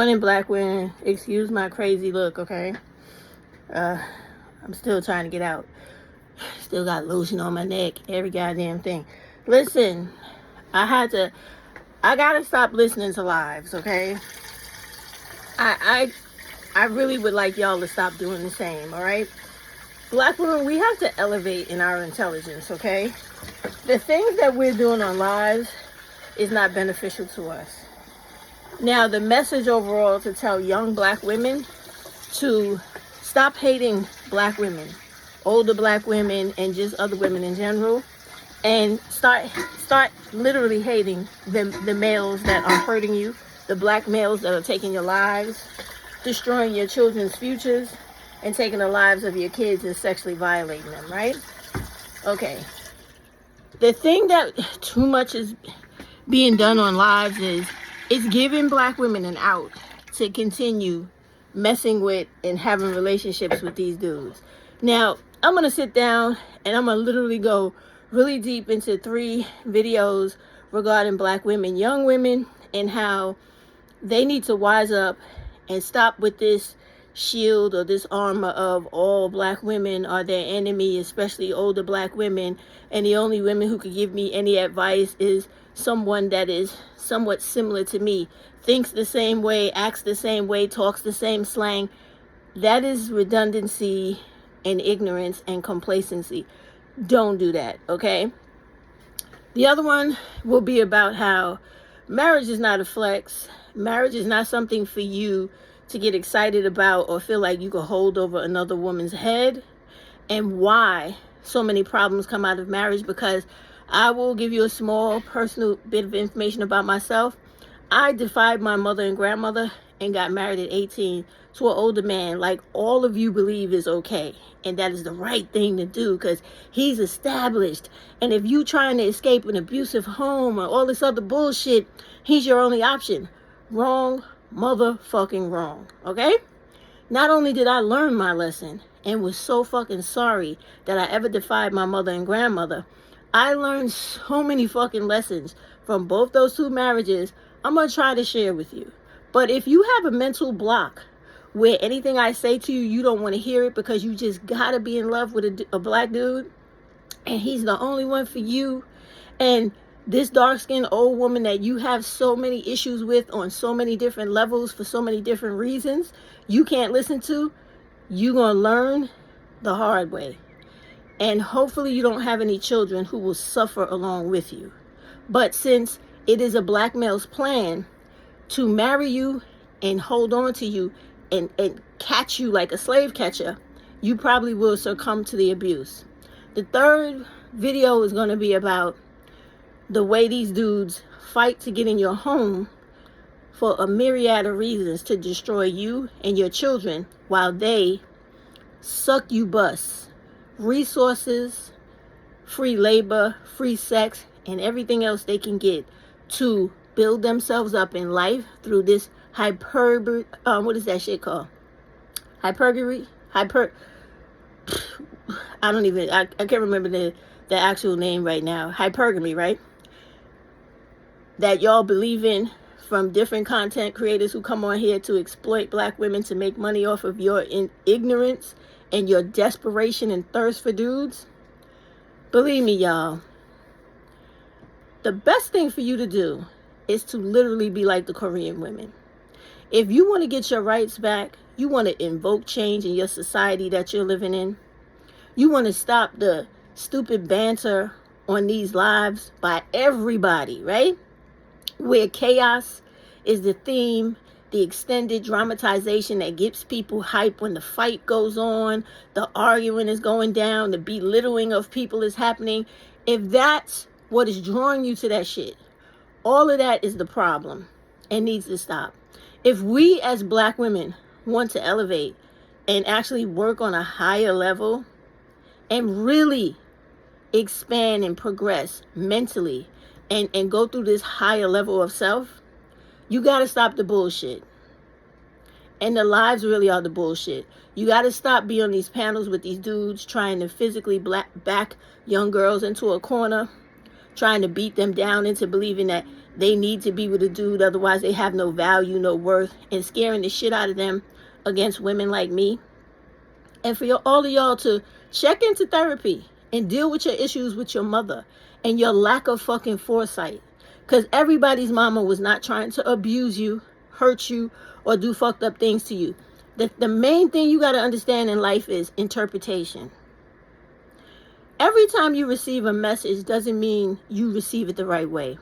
Morning, black women. Excuse my crazy look, okay? I'm still trying to get out. Still got lotion on my neck, every goddamn thing. Listen, I gotta stop listening to lives, okay? I really would like y'all to stop doing the same, all right? Black women, we have to elevate in our intelligence, okay? The things that we're doing on lives is not beneficial to us. Now, the message overall to tell young black women to stop hating black women, older black women, and just other women in general, and start literally hating the males that are hurting you, the black males that are taking your lives, destroying your children's futures, and taking the lives of your kids and sexually violating them, right? Okay. The thing that too much is being done on lives is it's giving black women an out to continue messing with and having relationships with these dudes. Now, I'm going to sit down and I'm going to literally go really deep into 3 videos regarding black women, young women, and how they need to wise up and stop with this shield or this armor of all black women are their enemy, especially older black women, and the only women who could give me any advice is someone that is somewhat similar to me, thinks the same way, acts the same way, talks the same slang. That is redundancy and ignorance and complacency. Don't do that, okay? The other one will be about how marriage is not a flex. Marriage is not something for you to get excited about or feel like you can hold over another woman's head, and why so many problems come out of marriage. Because I will give you a small personal bit of information about myself. I defied my mother and grandmother and got married at 18 to an older man like all of you believe is okay. And that is the right thing to do because he's established. And if you trying to escape an abusive home or all this other bullshit, he's your only option. Wrong, motherfucking wrong, okay? Not only did I learn my lesson and was so fucking sorry that I ever defied my mother and grandmother, I learned so many fucking lessons from both those 2 marriages I'm going to try to share with you. But if you have a mental block where anything I say to you, you don't want to hear it because you just got to be in love with a black dude and he's the only one for you, and this dark-skinned old woman that you have so many issues with on so many different levels for so many different reasons you can't listen to, you're going to learn the hard way. And hopefully you don't have any children who will suffer along with you. But since it is a black male's plan to marry you and hold on to you and catch you like a slave catcher, you probably will succumb to the abuse. The 3rd video is going to be about the way these dudes fight to get in your home for a myriad of reasons to destroy you and your children while they suck you bus. Resources, free labor, free sex, and everything else they can get to build themselves up in life through this what is that shit called? I can't remember the actual name right now. Hypergamy, right? That y'all believe in from different content creators who come on here to exploit black women to make money off of your ignorance and your desperation and thirst for dudes. Believe me, y'all, the best thing for you to do is to literally be like the Korean women. If you want to get your rights back, you want to invoke change in your society that you're living in, you want to stop the stupid banter on these lives by everybody, right? Where chaos is the theme, the extended dramatization that gets people hype when the fight goes on, the arguing is going down, the belittling of people is happening. If that's what is drawing you to that shit, all of that is the problem and needs to stop. If we as black women want to elevate and actually work on a higher level and really expand and progress mentally and go through this higher level of self, you got to stop the bullshit. And the lives really are the bullshit. You got to stop being on these panels with these dudes trying to physically back young girls into a corner, trying to beat them down into believing that they need to be with a dude, otherwise they have no value, no worth, and scaring the shit out of them against women like me. And for all of y'all to check into therapy and deal with your issues with your mother and your lack of fucking foresight. Because everybody's mama was not trying to abuse you, hurt you, or do fucked up things to you. The main thing you got to understand in life is interpretation. Every time you receive a message doesn't mean you receive it the right way.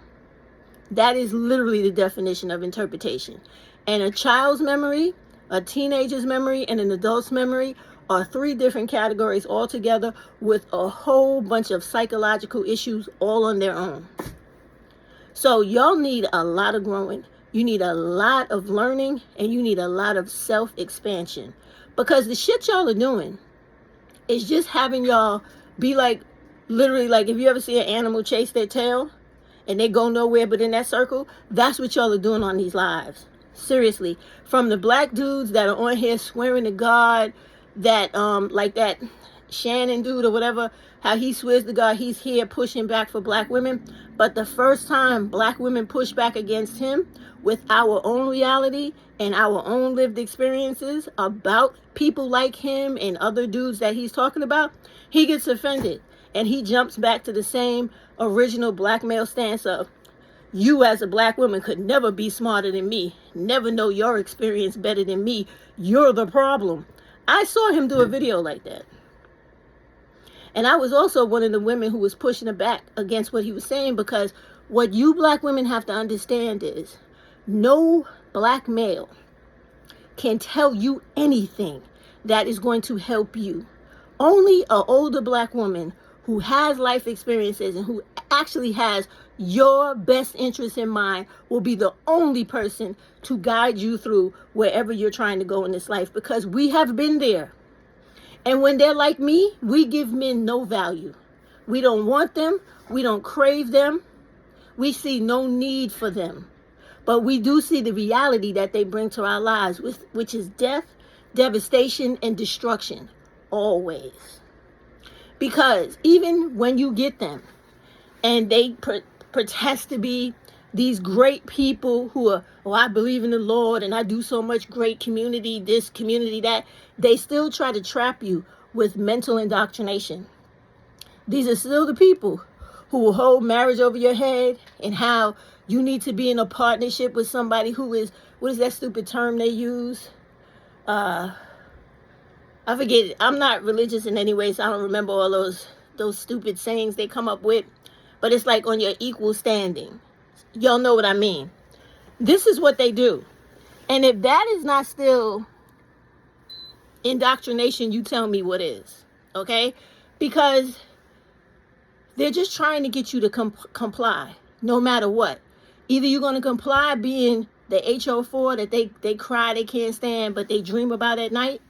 That is literally the definition of interpretation. And a child's memory, a teenager's memory, and an adult's memory are 3 different categories altogether with a whole bunch of psychological issues all on their own. So y'all need a lot of growing. You need a lot of learning, and you need a lot of self-expansion. Because the shit y'all are doing is just having y'all be like, literally, like if you ever see an animal chase their tail and they go nowhere but in that circle, that's what y'all are doing on these lives. Seriously. From the black dudes that are on here swearing to God that, like that Shannon dude or whatever, how he swears to God he's here pushing back for black women. But the first time black women push back against him with our own reality and our own lived experiences about people like him and other dudes that he's talking about, he gets offended and he jumps back to the same original black male stance of, you as a black woman could never be smarter than me, never know your experience better than me, you're the problem. I saw him do a video like that. And I was also one of the women who was pushing back against what he was saying, because what you black women have to understand is no black male can tell you anything that is going to help you. Only an older black woman who has life experiences and who actually has your best interest in mind will be the only person to guide you through wherever you're trying to go in this life, because we have been there. And when they're like me, we give men no value. We don't want them. We don't crave them. We see no need for them. But we do see the reality that they bring to our lives, which is death, devastation, and destruction. Always. Because even when you get them and they protest to be these great people who are, oh, I believe in the Lord and I do so much great community, this community, that, they still try to trap you with mental indoctrination. These are still the people who will hold marriage over your head and how you need to be in a partnership with somebody who is, what is that stupid term they use? I forget it. I'm not religious in any way, so I don't remember all those stupid sayings they come up with. But it's like on your equal standing. Y'all know what I mean. This is what they do. And if that is not still indoctrination, you tell me what is. Okay? Because they're just trying to get you to comply no matter what. Either you're going to comply being the HO4 that they cry they can't stand but they dream about at night,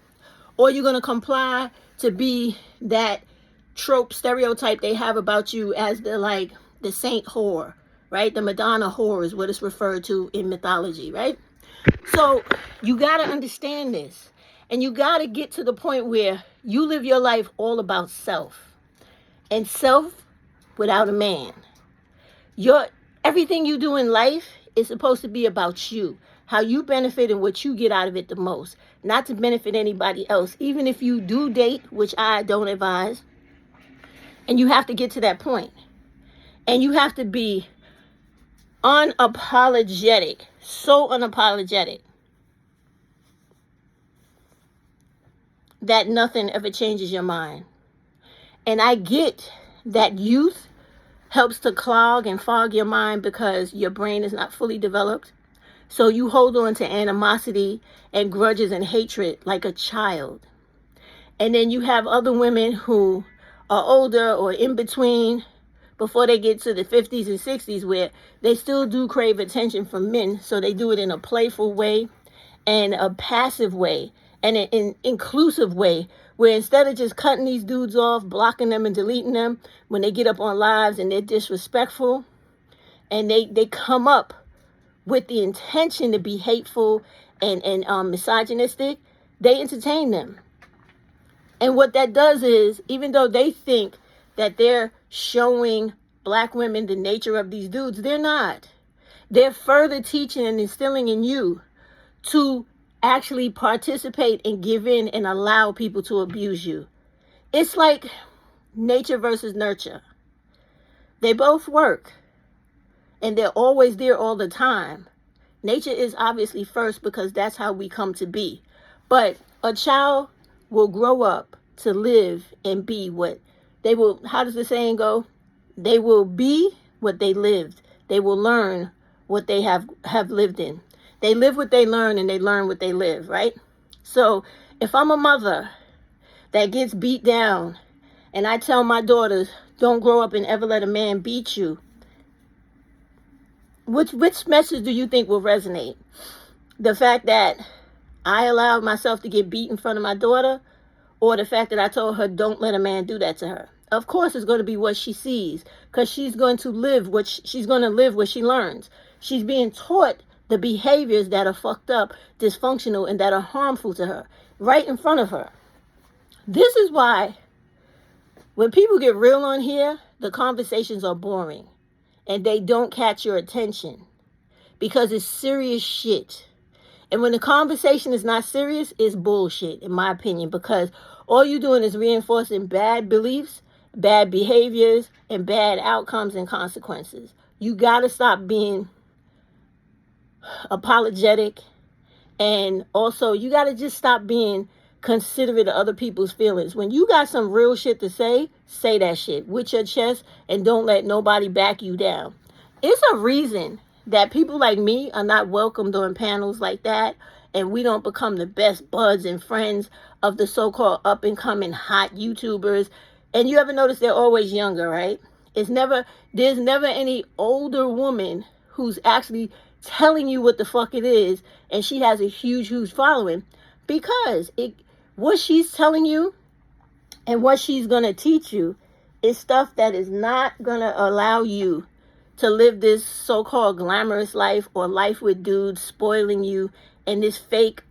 or you're going to comply to be that trope stereotype they have about you as the saint whore, right? The Madonna whore is what it's referred to in mythology, right? So you got to understand this, and you got to get to the point where you live your life all about self, and self without a man. Everything you do in life is supposed to be about you, how you benefit and what you get out of it the most, not to benefit anybody else. Even if you do date, which I don't advise, and you have to get to that point, and you have to be unapologetic, so unapologetic that nothing ever changes your mind. And I get that youth helps to clog and fog your mind because your brain is not fully developed. So you hold on to animosity and grudges and hatred like a child. And then you have other women who are older or in between before they get to the 50s and 60s where they still do crave attention from men. So they do it in a playful way and a passive way and an inclusive way, where instead of just cutting these dudes off, blocking them and deleting them when they get up on lives and they're disrespectful and they come up with the intention to be hateful and misogynistic, they entertain them. And what that does is, even though they think that they're showing black women the nature of these dudes, they're not. They're further teaching and instilling in you to actually participate and give in and allow people to abuse you. It's like nature versus nurture. They both work, and they're always there all the time. Nature is obviously first because that's how we come to be. But a child will grow up to live and be what they will, how does the saying go? They will be what they lived. They will learn what they have lived in. They live what they learn and they learn what they live, right? So if I'm a mother that gets beat down and I tell my daughters, don't grow up and ever let a man beat you, which message do you think will resonate? The fact that I allowed myself to get beat in front of my daughter, or the fact that I told her don't let a man do that to her? Of course it's going to be what she sees, because she's going to live what she's going to live what she learns. She's being taught the behaviors that are fucked up, dysfunctional, and that are harmful to her right in front of her. This is why when people get real on here, the conversations are boring and they don't catch your attention because it's serious shit. And when the conversation is not serious, it's bullshit, in my opinion, because all you're doing is reinforcing bad beliefs, bad behaviors, and bad outcomes and consequences. You got to stop being apologetic, and also you got to just stop being considerate of other people's feelings. When you got some real shit to say that shit with your chest and don't let nobody back you down. It's a reason that people like me are not welcomed on panels like that, and we don't become the best buds and friends of the so-called up-and-coming hot YouTubers. And you ever notice they're always younger, right? There's never any older woman who's actually telling you what the fuck it is, and she has a huge following, because what she's telling you and what she's going to teach you is stuff that is not going to allow you to live this so-called glamorous life, or life with dudes spoiling you, and this fake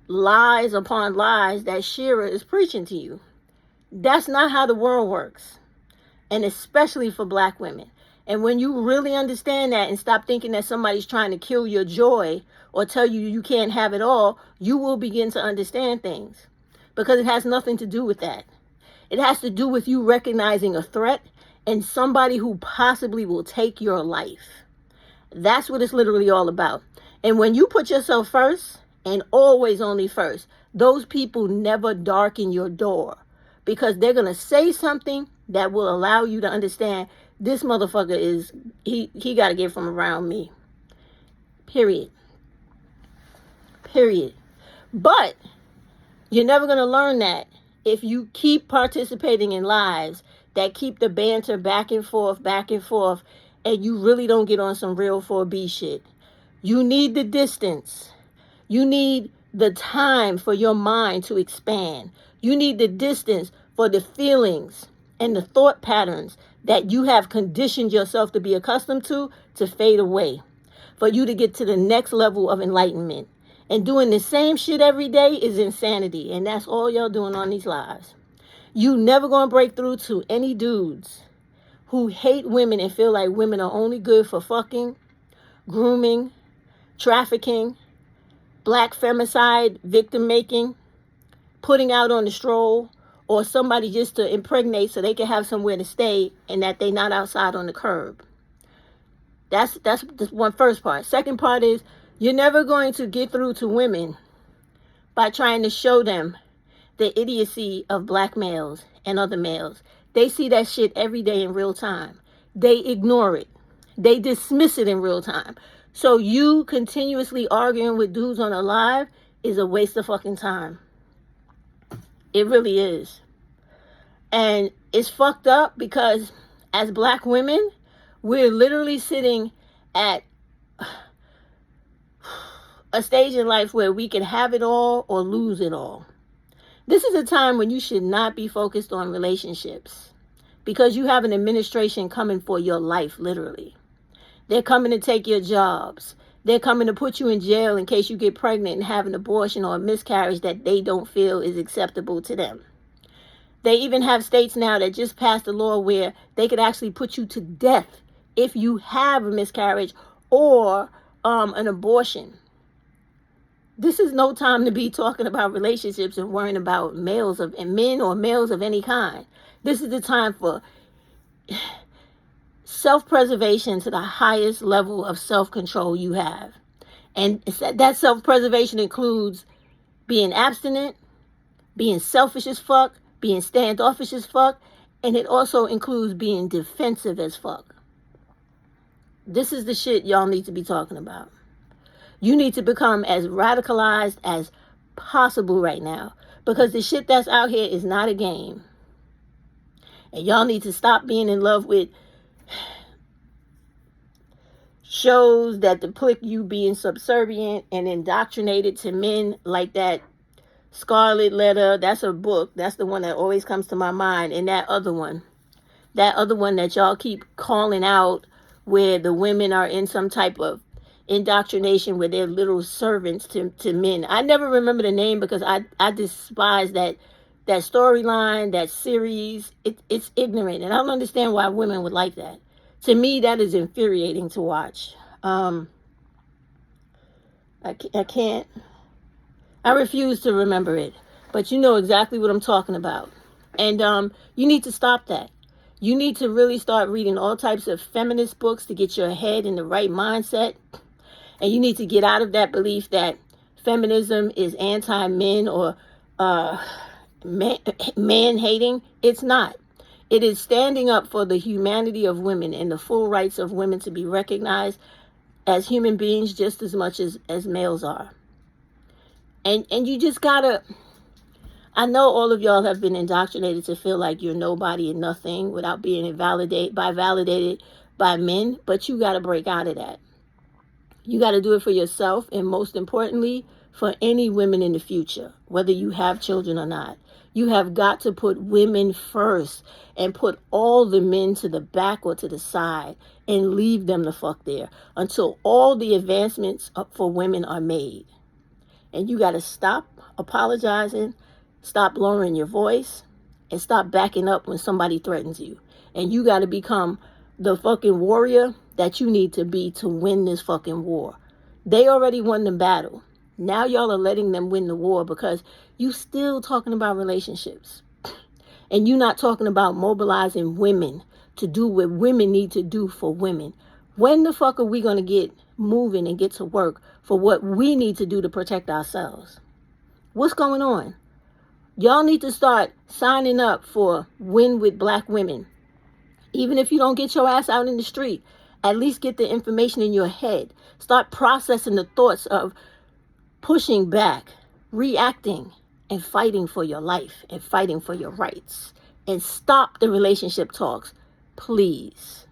lies upon lies that Shira is preaching to you. That's not how the world works, and especially for black women. And when you really understand that and stop thinking that somebody's trying to kill your joy or tell you you can't have it all, you will begin to understand things, because it has nothing to do with that. It has to do with you recognizing a threat and somebody who possibly will take your life. That's what it's literally all about. And when you put yourself first, and always only first, those people never darken your door, because they're going to say something that will allow you to understand this motherfucker is, he got to get from around me. Period. But you're never going to learn that if you keep participating in lives that keep the banter back and forth, and you really don't get on some real 4B shit. You need the distance. You need the time for your mind to expand. You need the distance for the feelings and the thought patterns that you have conditioned yourself to be accustomed to fade away, for you to get to the next level of enlightenment. And doing the same shit every day is insanity, and that's all y'all doing on these lives. You never gonna break through to any dudes who hate women and feel like women are only good for fucking, grooming, trafficking, black femicide, victim making, putting out on the stroll, or somebody just to impregnate so they can have somewhere to stay and that they not outside on the curb. That's the one first part. Second part is, you're never going to get through to women by trying to show them the idiocy of black males and other males. They see that shit every day in real time. They ignore it. They dismiss it in real time. So you continuously arguing with dudes on a live is a waste of fucking time. It really is. And it's fucked up, because as black women, we're literally sitting at a stage in life where we can have it all or lose it all. This is a time when you should not be focused on relationships, because you have an administration coming for your life, literally. They're coming to take your jobs. They're coming to put you in jail in case you get pregnant and have an abortion or a miscarriage that they don't feel is acceptable to them. They even have states now that just passed a law where they could actually put you to death if you have a miscarriage or an abortion. This is no time to be talking about relationships and worrying about men or males of any kind. This is the time for self-preservation to the highest level of self-control you have. And that self-preservation includes being abstinent, being selfish as fuck, being standoffish as fuck, and it also includes being defensive as fuck. This is the shit y'all need to be talking about. You need to become as radicalized as possible right now, because the shit that's out here is not a game. And y'all need to stop being in love with shows that depict you being subservient and indoctrinated to men, like that Scarlet Letter. That's a book. That's the one that always comes to my mind. And that other one that y'all keep calling out, where the women are in some type of indoctrination where they're little servants to men. I never remember the name because I despise that storyline, that series. It's ignorant, and I don't understand why women would like that. To me, that is infuriating to watch. I can't. I refuse to remember it, but you know exactly what I'm talking about. And you need to stop that. You need to really start reading all types of feminist books to get your head in the right mindset. And you need to get out of that belief that feminism is anti-men or man-hating. It's not. It is standing up for the humanity of women and the full rights of women to be recognized as human beings just as much as males are. And you just gotta, I know all of y'all have been indoctrinated to feel like you're nobody and nothing without being validated by men, but you gotta break out of that. You gotta do it for yourself, and most importantly, for any women in the future, whether you have children or not. You have got to put women first and put all the men to the back or to the side and leave them the fuck there until all the advancements for women are made. And you got to stop apologizing, stop lowering your voice, and stop backing up when somebody threatens you. And you got to become the fucking warrior that you need to be to win this fucking war. They already won the battle. Now y'all are letting them win the war because you still talking about relationships. And you're not talking about mobilizing women to do what women need to do for women. When the fuck are we going to get moving and get to work for what we need to do to protect ourselves? What's going on? Y'all need to start signing up for Win with Black Women. Even if you don't get your ass out in the street, at least get the information in your head. Start processing the thoughts of pushing back, reacting, and fighting for your life and fighting for your rights. And stop the relationship talks, please.